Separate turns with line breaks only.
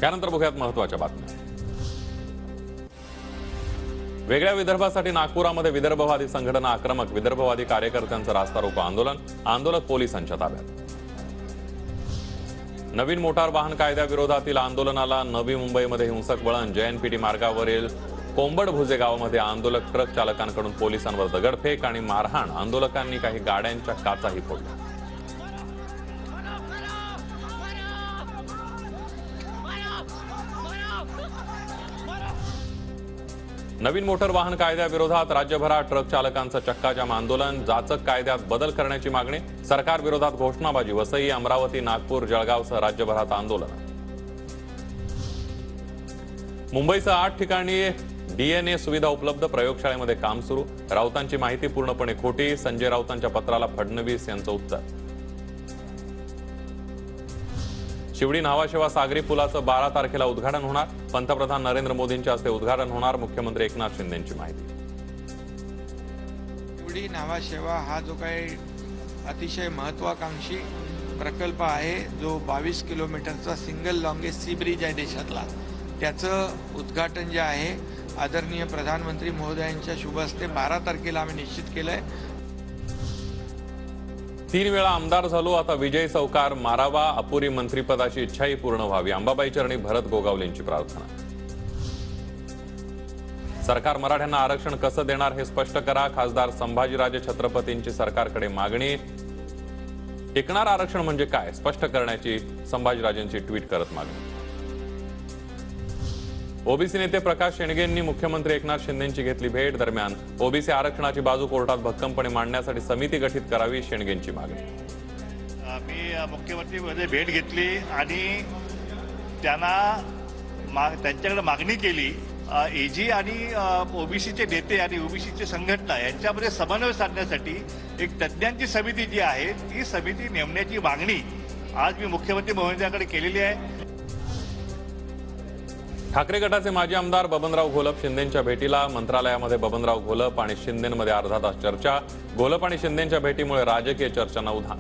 त्यानंतर बघूयात महत्त्वाच्या बातम्या। वेगळ्या विदर्भासाठी नागपुरामध्ये विदर्भवादी संघटना आक्रमक, विदर्भवादी कार्यकर्त्यांचं रास्ता रोको आंदोलन, आंदोलक पोलिसांच्या ताब्यात। नवीन मोटार वाहन कायद्याविरोधातील आंदोलनाला नवी मुंबईमध्ये हिंसक वळण, JNPT मार्गावरील कोंबडभुजे गावामध्ये आंदोलक ट्रक चालकांकडून पोलिसांवर दगडफेक आणि मारहाण, आंदोलकांनी काही गाड्यांच्या काचाही फोडल्या। नवीन मोटार वाहन कायद्याविरोधात राज्यभरात ट्रक चालकांचं चक्काजाम आंदोलन, जाचक कायद्यात बदल करण्याची मागणी, सरकार विरोधात घोषणाबाजी, वसई, अमरावती, नागपूर, जळगावसह राज्यभरात आंदोलन। मुंबईसह 8 ठिकाणी DNA सुविधा उपलब्ध, प्रयोगशाळेमध्ये काम सुरू, राऊतांची माहिती पूर्णपणे खोटी, संजय राऊतांच्या पत्राला फडणवीस यांचं उत्तर। शिवडी न्हावाशेवा सागरी पुलाचं 12 तारखेला उद्घाटन होणार, पंतप्रधान नरेंद्र मोदींच्या हस्ते उद्घाटन होणार, मुख्यमंत्री एकनाथ शिंदेंची माहिती।
शिवडी न्हावाशेवा हा जो काही अतिशय महत्वाकांक्षी प्रकल्प आहे, जो 22 किलोमीटरचा सिंगल लॉन्गेस्ट सी ब्रिज आहे देशातला, त्याचं उद्घाटन जे आहे आदरणीय प्रधानमंत्री महोदयांच्या शुभ हस्ते 12 तारखेला आम्ही निश्चित केलंय।
3 वेळा आमदार झालो, आता विजय चौकार मारावा, अपुरी मंत्रिपदाची इच्छाही पूर्ण व्हावी, अंबाबाई चरणी भरत गोगावलेंची प्रार्थना। सरकार मराठ्यांना आरक्षण कसं देणार हे स्पष्ट करा, खासदार संभाजीराजे छत्रपतींची सरकारकडे मागणी। टिकणार आरक्षण म्हणजे काय स्पष्ट करण्याची संभाजीराजेंची ट्विट करत मागणी। ओबीसी नेते प्रकाश शेंडगेंनी मुख्यमंत्री एकनाथ शिंदेंची घेतली भेट, दरम्यान ओबीसी आरक्षणाची बाजू कोर्टात भक्कमपणे मांडण्यासाठी समिती गठीत करावी, शेंडगेंची मागणी।
मी मुख्यमंत्रीमध्ये भेट घेतली आणि त्यांच्याकडे मागणी केली, एजी आणि ओबीसीचे नेते आणि ओबीसीचे संघटना यांच्यामध्ये समन्वय साधण्यासाठी एक तज्ज्ञांची समिती जी आहे ती समिती नेमण्याची मागणी आज मी मुख्यमंत्री महोदयांकडे केलेली आहे।
ठाकरे गटाचे माजी आमदार बबनराव घोलप शिंदेंच्या भेटीला, मंत्रालयामध्ये बबनराव घोलप आणि शिंदेंमध्ये अर्धा तास चर्चा, घोलप आणि शिंदेंच्या भेटीमुळे राजकीय चर्चांना उधाण।